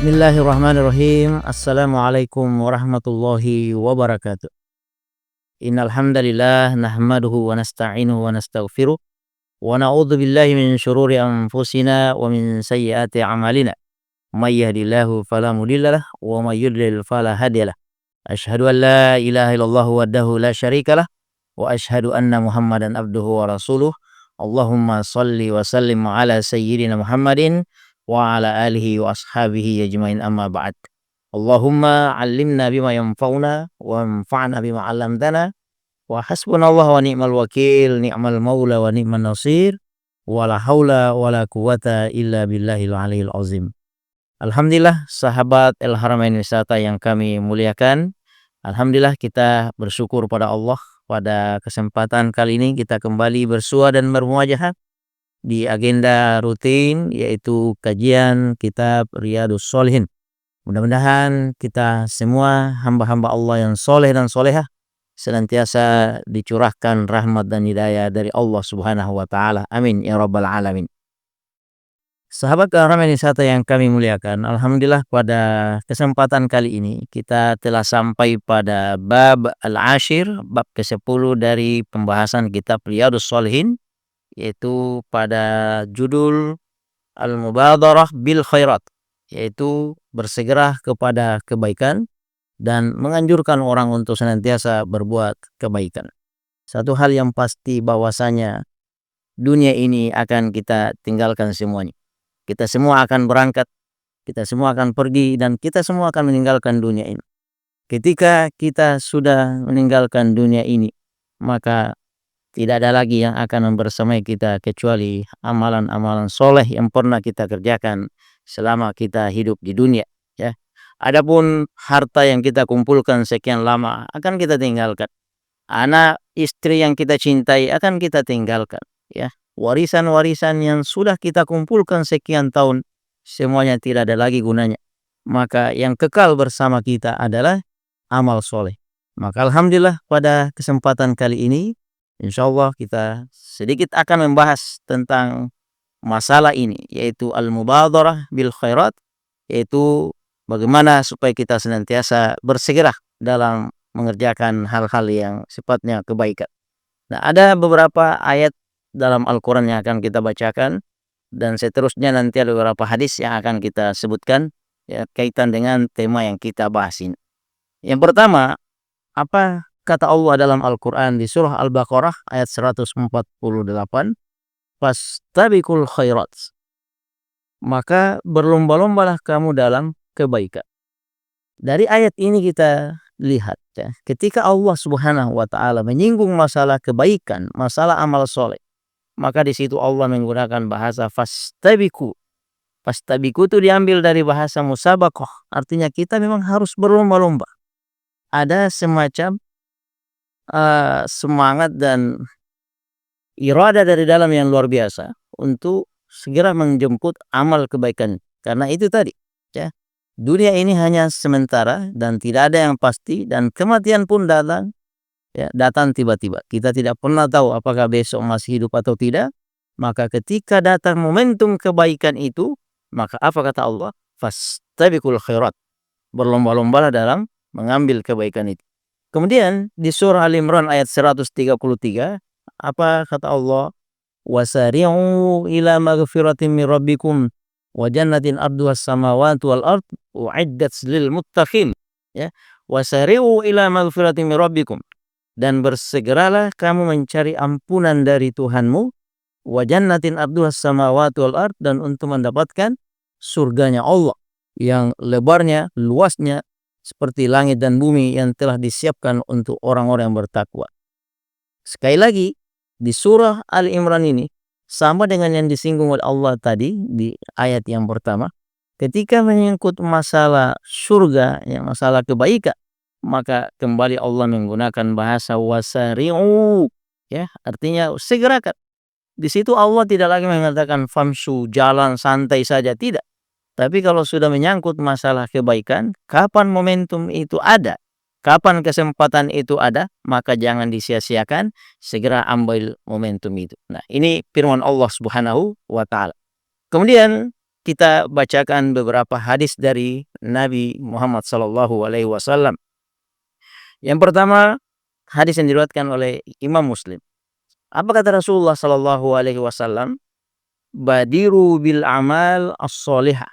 Bismillahirrahmanirrahim. Assalamualaikum warahmatullahi wabarakatuh. Innal hamdalillah nahmaduhu wa nasta'inuhu wa nastaghfiruh wa na'udzu billahi min syururi anfusina wa min sayyiati a'malina. May yahdihillahu fala mudhillalah wa may yudlil fala hadiyalah. Asyhadu an la ilaha illallah wahdahu la syarikalah wa asyhadu anna Muhammadan abduhu wa rasuluh. Allahumma shalli wa sallim ala sayyidina Muhammadin wa ala alihi wa ashabihi ajmain, amma ba'd. Allahumma 'allimna bima yanfa'una wa anfa'na bima 'allamtana wa hasbunallahu wa ni'mal wakil, ni'mal maula wa ni'man nasir, wa la haula wa la quwata illa billahil aliyil azim. Alhamdulillah sahabat El Haramain Wisata yang kami muliakan, alhamdulillah kita bersyukur pada Allah pada kesempatan kali ini kita kembali bersua dan bermuajahah di agenda rutin yaitu kajian kitab Riyadhus Shalihin. Mudah-mudahan kita semua hamba-hamba Allah yang soleh dan solehah senantiasa dicurahkan rahmat dan hidayah dari Allah Subhanahu wa taala. Amin ya rabbal alamin. Sahabat Al-Haramain Wisata yang kami muliakan, alhamdulillah pada kesempatan kali ini kita telah sampai pada bab al-ashir, bab ke-10 dari pembahasan kitab Riyadhus Shalihin, yaitu pada judul Al-Mubadarah bil Khairat, yaitu bersegera kepada kebaikan dan menganjurkan orang untuk senantiasa berbuat kebaikan. Satu hal yang pasti bahwasanya dunia ini akan kita tinggalkan semuanya. Kita semua akan berangkat, kita semua akan pergi, dan kita semua akan meninggalkan dunia ini. Ketika kita sudah meninggalkan dunia ini, maka tidak ada lagi yang akan membersamai kita kecuali amalan-amalan soleh yang pernah kita kerjakan selama kita hidup di dunia. Ya, adapun harta yang kita kumpulkan sekian lama akan kita tinggalkan. Anak istri yang kita cintai akan kita tinggalkan. Ya, warisan-warisan yang sudah kita kumpulkan sekian tahun semuanya tidak ada lagi gunanya. Maka yang kekal bersama kita adalah amal soleh. Maka alhamdulillah pada kesempatan kali ini insyaallah kita sedikit akan membahas tentang masalah ini, yaitu al-mubadarah bil khairat, yaitu bagaimana supaya kita senantiasa bersegera dalam mengerjakan hal-hal yang sifatnya kebaikan. Nah, ada beberapa ayat dalam Al-Quran yang akan kita bacakan, dan seterusnya nanti ada beberapa hadis yang akan kita sebutkan ya, kaitan dengan tema yang kita bahas ini. Yang pertama, apa kata Allah dalam Al-Quran di surah Al-Baqarah ayat 148, fastabiqul khairat, maka berlomba-lombalah kamu dalam kebaikan. Dari ayat ini kita lihat ya, ketika Allah Subhanahu wa taala menyinggung masalah kebaikan, masalah amal soleh, maka di situ Allah menggunakan bahasa fastabiqu. Fastabiqu itu diambil dari bahasa musabaqah, artinya kita memang harus berlomba-lomba. Ada semacam semangat dan irada dari dalam yang luar biasa untuk segera menjemput amal kebaikan. Karena itu tadi, ya, dunia ini hanya sementara dan tidak ada yang pasti, dan kematian pun datang, ya, datang tiba-tiba. Kita tidak pernah tahu apakah besok masih hidup atau tidak. Maka ketika datang momentum kebaikan itu, maka apa kata Allah? Fastabiqul khairat. Berlomba-lombalah dalam mengambil kebaikan itu. Kemudian di surah Al-Imran ayat 133, apa kata Allah? Wasari'u ila maghfiratin min rabbikum wa jannatin arduhas samawati wal ard u'iddat lil muttaqin. Ya, wasari'u ila maghfiratin min rabbikum, dan bersegeralah kamu mencari ampunan dari Tuhanmu, wa jannatin arduhas samawati wal ard, dan untuk mendapatkan surganya Allah yang lebarnya, luasnya seperti langit dan bumi yang telah disiapkan untuk orang-orang yang bertakwa. Sekali lagi, di surah Al-Imran ini sama dengan yang disinggung oleh Allah tadi di ayat yang pertama. Ketika menyangkut masalah surga, yang masalah kebaikan, maka kembali Allah menggunakan bahasa wasari'u, ya, artinya segerakan. Di situ Allah tidak lagi mengatakan famsu, jalan santai saja, tidak. Tapi kalau sudah menyangkut masalah kebaikan, kapan momentum itu ada, kapan kesempatan itu ada, maka jangan disia-siakan, segera ambil momentum itu. Nah, ini firman Allah Subhanahu wa taala. Kemudian kita bacakan beberapa hadis dari Nabi Muhammad SAW. Yang pertama, hadis yang diriwayatkan oleh Imam Muslim. Apa kata Rasulullah SAW? Badiru bil amal as-salihah,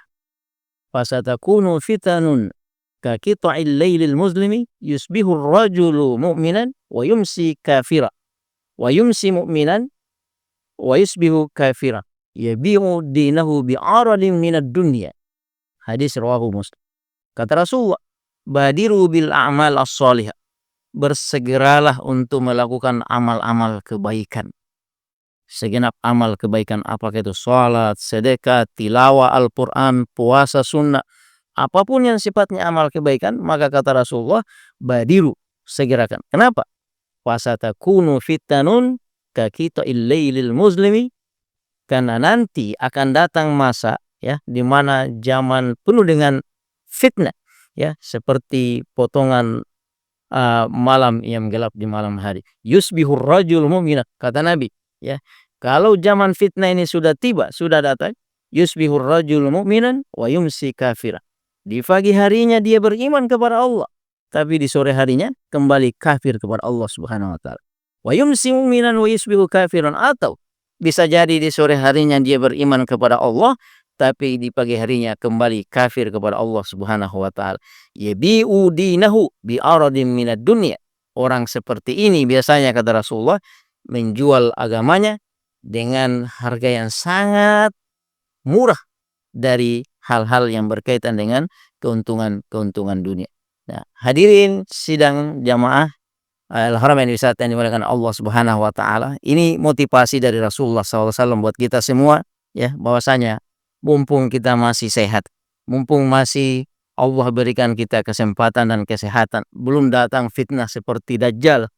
fasatakunu fitanun ka qita'il lailil muslimi yusbihu ar-rajulu mu'minan wa yumsi kafira wa yumsi mu'minan wa yusbihu kafira yabi'u dinahu bi'aradin minad dunya. Hadis rawahu Muslim. Kata Rasulullah, badiru bil a'mal as-salihah, bersegeralah untuk melakukan amal-amal kebaikan. Segenap amal kebaikan, apakah itu salat, sedekah, tilawah Al-Quran, puasa sunnah, apapun yang sifatnya amal kebaikan, maka kata Rasulullah, badiru, segerakan. Kenapa? Fasatakunu fitanun ka qita'il lailil muslimi, karena nanti akan datang masa, ya, di mana zaman penuh dengan fitnah, ya, seperti potongan malam yang gelap di malam hari. Yusbihur rajul mu'minah, kata Nabi, ya, kalau zaman fitnah ini sudah tiba, sudah datang, yusbihur rajul mu'minan wa yumsi kafira. Di pagi harinya dia beriman kepada Allah, tapi di sore harinya kembali kafir kepada Allah Subhanahu wa taala. Wa yumsi mu'minan wa yusbihu kafiran, atau bisa jadi di sore harinya dia beriman kepada Allah, tapi di pagi harinya kembali kafir kepada Allah Subhanahu wa taala. Yabi'u dinahu bi'aradin minad dunya. Orang seperti ini biasanya, kata Rasulullah, menjual agamanya dengan harga yang sangat murah dari hal-hal yang berkaitan dengan keuntungan dunia. Nah, hadirin sidang jamaah Al-Haramain Wisata yang dimuliakan Allah Subhanahu wa taala, ini motivasi dari Rasulullah SAW buat kita semua, ya, bahwasanya mumpung kita masih sehat, mumpung masih Allah berikan kita kesempatan dan kesehatan, belum datang fitnah seperti Dajjal,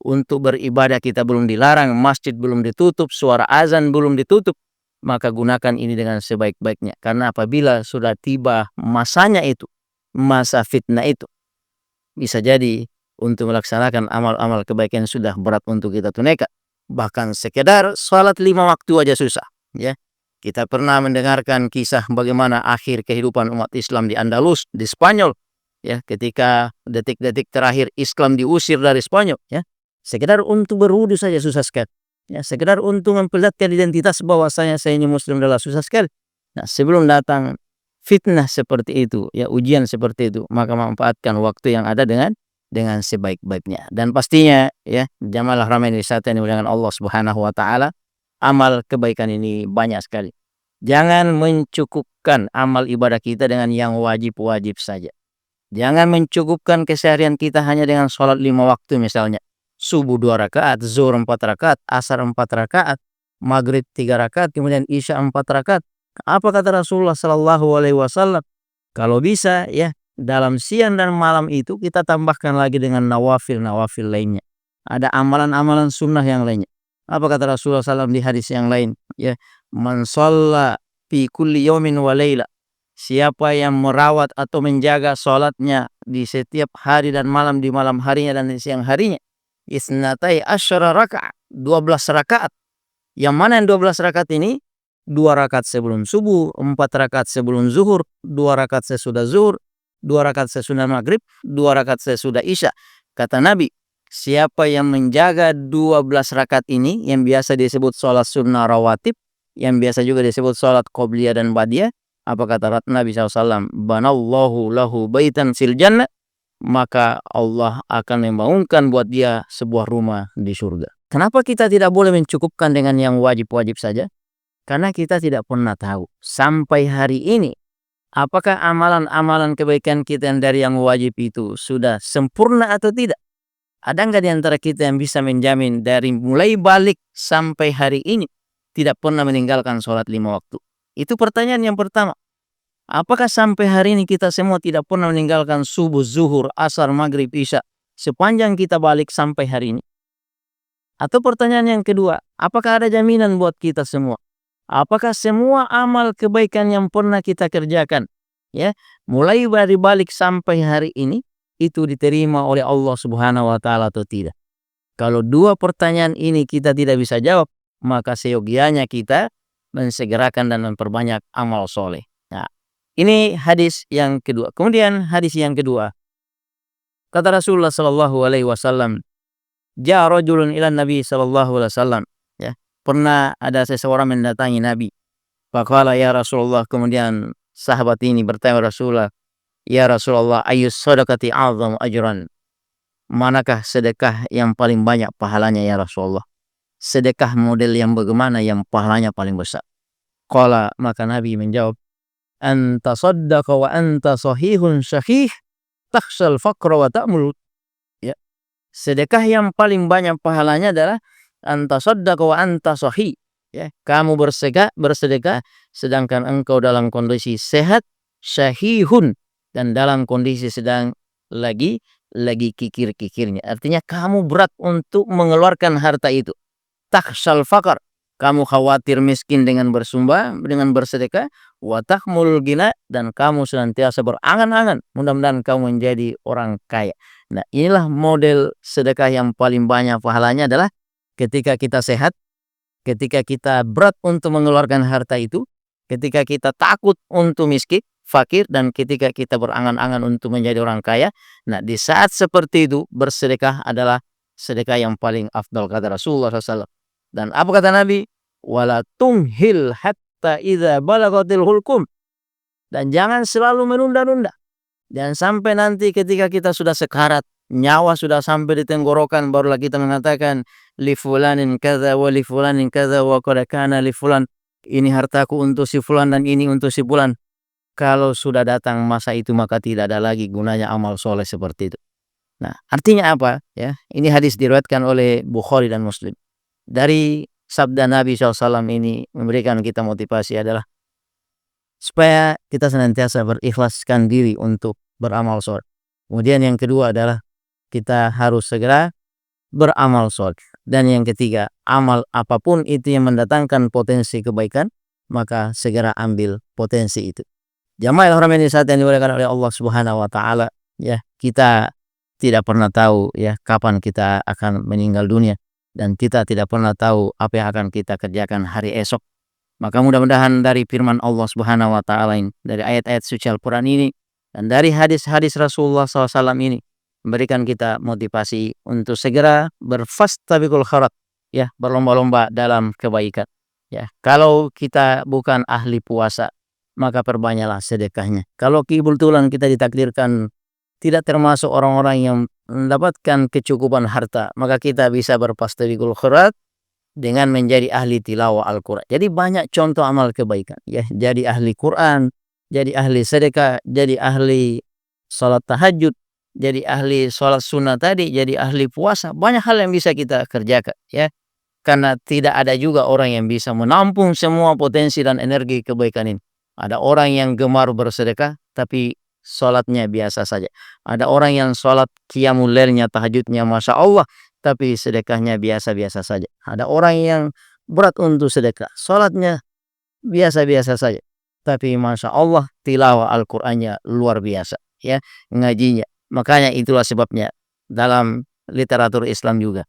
untuk beribadah kita belum dilarang, masjid belum ditutup, suara azan belum ditutup, maka gunakan ini dengan sebaik-baiknya. Karena apabila sudah tiba masanya itu, masa fitnah itu, bisa jadi untuk melaksanakan amal-amal kebaikan sudah berat untuk kita tunaikan. Bahkan sekedar salat 5 waktu aja susah, ya. Kita pernah mendengarkan kisah bagaimana akhir kehidupan umat Islam di Andalus, di Spanyol, ya, ketika detik-detik terakhir Islam diusir dari Spanyol, ya. Sekedar untuk berwudu saja susah sekali, ya. Sekedar untuk memperlihatkan identitas bahwasanya saya ini muslim adalah susah sekali. Nah, sebelum datang fitnah seperti itu, ya, ujian seperti itu, maka manfaatkan waktu yang ada dengan sebaik-baiknya. Dan pastinya, ya, jamaah Haramain Wisata yang dimuliakan Allah Subhanahu wa taala, amal kebaikan ini banyak sekali. Jangan mencukupkan amal ibadah kita dengan yang wajib-wajib saja. Jangan mencukupkan keseharian kita hanya dengan sholat 5 waktu misalnya. Subuh 2 rakaat, zuhur 4 rakaat, asar 4 rakaat, maghrib 3 rakaat, kemudian isya 4 rakaat. Apa kata Rasulullah SAW? Kalau bisa, ya, dalam siang dan malam itu kita tambahkan lagi dengan nawafil-nawafil lainnya. Ada amalan-amalan sunnah yang lainnya. Apa kata Rasulullah SAW di hadis yang lain? Ya, man shalla fi kulli yawmin wa layla. Siapa yang merawat atau menjaga salatnya di setiap hari dan malam, di malam harinya dan di siang harinya, isnatai asyara rakaat, 12 rakaat. Yang mana yang 12 rakaat ini? 2 rakaat sebelum subuh, 4 rakaat sebelum zuhur, 2 rakaat sesudah zuhur, 2 rakaat sesudah maghrib, 2 rakaat sesudah isya. Kata Nabi, siapa yang menjaga 12 rakaat ini, yang biasa disebut sholat sunnah rawatib, yang biasa juga disebut sholat qobliyah dan badiyah, apa kata Nabi SAW? Banallahu lahu baitan fil jannah, maka Allah akan membangunkan buat dia sebuah rumah di surga. Kenapa kita tidak boleh mencukupkan dengan yang wajib-wajib saja? Karena kita tidak pernah tahu sampai hari ini apakah amalan-amalan kebaikan kita yang dari yang wajib itu sudah sempurna atau tidak. Ada nggak di antara kita yang bisa menjamin dari mulai balik sampai hari ini tidak pernah meninggalkan sholat 5 waktu? Itu pertanyaan yang pertama. Apakah sampai hari ini kita semua tidak pernah meninggalkan subuh, zuhur, asar, maghrib, isya sepanjang kita balik sampai hari ini? Atau pertanyaan yang kedua, apakah ada jaminan buat kita semua? Apakah semua amal kebaikan yang pernah kita kerjakan, ya, mulai dari balik sampai hari ini, itu diterima oleh Allah Subhanahu wa taala atau tidak? Kalau dua pertanyaan ini kita tidak bisa jawab, maka seyogianya kita mensegerakan dan memperbanyak amal soleh. Nah, ini hadis yang kedua. Kemudian hadis yang kedua, kata Rasulullah Shallallahu Alaihi Wasallam, ja rajulun ila Nabi Shallallahu Alaihi Wasallam. Ya, pernah ada seseorang mendatangi Nabi. Faqala ya Rasulullah, kemudian sahabat ini bertanya Rasulullah, ya Rasulullah, ayus sadaqati a'zam ajran. Manakah sedekah yang paling banyak pahalanya ya Rasulullah? Sedekah model yang bagaimana yang pahalanya paling besar? Qala, maka Nabi menjawab, anta saddaqa wa anta sahihun syahih takhshal faqra wa ta'mul. Ya. Sedekah yang paling banyak pahalanya adalah anta saddaqa wa anta sahih. Ya, kamu bersedekah sedangkan engkau dalam kondisi sehat, syahihun, dan dalam kondisi sedang lagi kikir-kikirnya. Artinya kamu berat untuk mengeluarkan harta itu. Takhshal faqar, kamu khawatir miskin dengan bersumbang, dengan bersedekah. Wa tahmul gina, dan kamu senantiasa berangan-angan mudah-mudahan kamu menjadi orang kaya. Nah, inilah model sedekah yang paling banyak pahalanya adalah ketika kita sehat, ketika kita berat untuk mengeluarkan harta itu, ketika kita takut untuk miskin, fakir, dan ketika kita berangan-angan untuk menjadi orang kaya. Nah, di saat seperti itu bersedekah adalah sedekah yang paling afdal, kata Rasulullah SAW. Dan apa kata Nabi? Wala tumhil hatta idza balagatil hulqum. Dan jangan selalu menunda-nunda. Jangan sampai nanti ketika kita sudah sekarat, nyawa sudah sampai di tenggorokan, barulah kita mengatakan li fulanin kadza wa li fulanin kadza wa qad kana li fulan. Ini hartaku untuk si fulan dan ini untuk si fulan. Kalau sudah datang masa itu maka tidak ada lagi gunanya amal soleh seperti itu. Nah, artinya apa? Ya, ini hadis diriwayatkan oleh Bukhari dan Muslim. Dari sabda Nabi SAW ini memberikan kita motivasi adalah supaya kita senantiasa berikhlaskan diri untuk beramal soleh. Kemudian yang kedua adalah kita harus segera beramal soleh. Dan yang ketiga, amal apapun itu yang mendatangkan potensi kebaikan, maka segera ambil potensi itu. Jamaah rahmani saat yang dimuliakan oleh Allah Subhanahu wa taala, ya, kita tidak pernah tahu ya kapan kita akan meninggal dunia, dan kita tidak pernah tahu apa yang akan kita kerjakan hari esok. Maka mudah-mudahan dari firman Allah Subhanahu wa taala ini, dari ayat-ayat suci Al-Qur'an ini, dan dari hadis-hadis Rasulullah SAW ini memberikan kita motivasi untuk segera berfastabiqul khairat, ya, berlomba-lomba dalam kebaikan. Ya, kalau kita bukan ahli puasa, maka perbanyaklah sedekahnya. Kalau kebetulan kita ditakdirkan tidak termasuk orang-orang yang mendapatkan kecukupan harta, maka kita bisa berfastabiqul khairat dengan menjadi ahli tilawah Al-Quran. Jadi banyak contoh amal kebaikan, ya. Jadi ahli Quran, jadi ahli sedekah, jadi ahli salat tahajud, jadi ahli salat sunnah tadi, jadi ahli puasa. Banyak hal yang bisa kita kerjakan, ya. Karena tidak ada juga orang yang bisa menampung semua potensi dan energi kebaikan ini. Ada orang yang gemar bersedekah tapi salatnya biasa saja. Ada orang yang salat qiyamul lailnya, tahajudnya Masya Allah, tapi sedekahnya biasa-biasa saja. Ada orang yang berat untuk sedekah, salatnya biasa-biasa saja, tapi Masya Allah tilawah Al-Qur'annya luar biasa, ya, ngajinya. Makanya itulah sebabnya dalam literatur Islam juga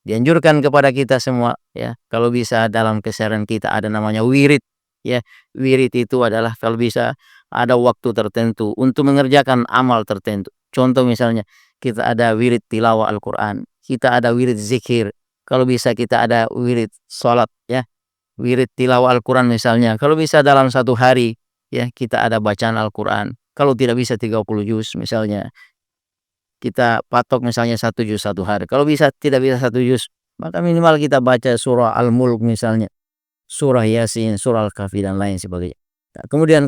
dianjurkan kepada kita semua, ya, kalau bisa dalam keseharian kita ada namanya wirid, ya. Wirid itu adalah kalau bisa ada waktu tertentu untuk mengerjakan amal tertentu. Contoh misalnya kita ada wirid tilawah Al-Qur'an, kita ada wirid zikir, kalau bisa kita ada wirid salat, ya. Wirid tilawah Al-Qur'an misalnya, kalau bisa dalam satu hari, ya, kita ada bacaan Al-Qur'an. Kalau tidak bisa 30 juz misalnya, kita patok misalnya 1 juz satu hari. Kalau bisa tidak bisa 1 juz, maka minimal kita baca surah Al-Mulk misalnya, surah Yasin, surah Al-Kahfi, dan lain sebagainya. Nah, kemudian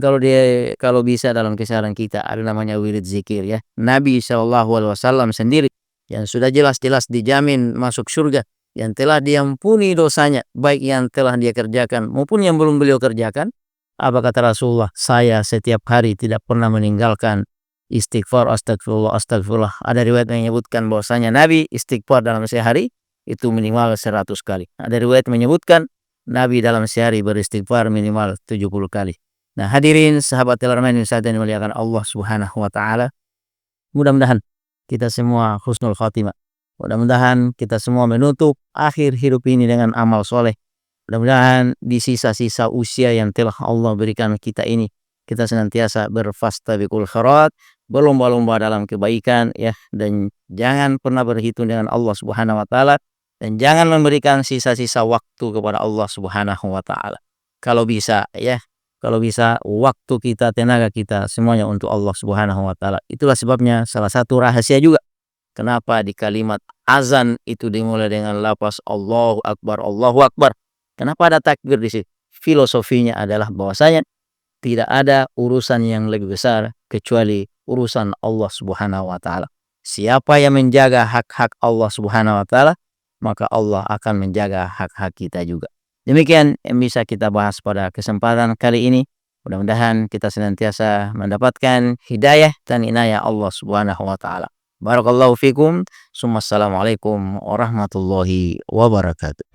kalau bisa dalam keseharian kita ada namanya wirid zikir, ya. Nabi SAW sendiri yang sudah jelas-jelas dijamin masuk surga, yang telah diampuni dosanya, baik yang telah dia kerjakan maupun yang belum beliau kerjakan. Apa kata Rasulullah? Saya setiap hari tidak pernah meninggalkan istighfar, astagfirullah, astagfirullah. Ada riwayat yang menyebutkan bahwasanya Nabi istighfar dalam sehari itu minimal 100 kali. Ada riwayat menyebutkan Nabi dalam sehari beristighfar minimal 70 kali. Nah, hadirin sahabat telermain saat yang dimuliakan Allah Subhanahu wa taala, mudah-mudahan kita semua husnul khatimah. Mudah-mudahan kita semua menutup akhir hidup ini dengan amal soleh. Mudah-mudahan di sisa-sisa usia yang telah Allah berikan kita ini, kita senantiasa berfastabiqul khairat, berlomba-lomba dalam kebaikan ya, dan jangan pernah berhitung dengan Allah Subhanahu wa taala, dan jangan memberikan sisa-sisa waktu kepada Allah Subhanahu wa taala. Kalau bisa ya, kalau bisa waktu kita, tenaga kita semuanya untuk Allah Subhanahu wa taala. Itulah sebabnya salah satu rahasia juga kenapa di kalimat azan itu dimulai dengan lafaz Allahu Akbar, Allahu Akbar. Kenapa ada takbir di situ? Filosofinya adalah bahwasanya tidak ada urusan yang lebih besar kecuali urusan Allah Subhanahu wa taala. Siapa yang menjaga hak-hak Allah Subhanahu wa taala, maka Allah akan menjaga hak-hak kita juga. Demikian yang bisa kita bahas pada kesempatan kali ini. Mudah-mudahan kita senantiasa mendapatkan hidayah dan inayah Allah Subhanahu wa taala. Barakallahu fikum. Assalamualaikum warahmatullahi wabarakatuh.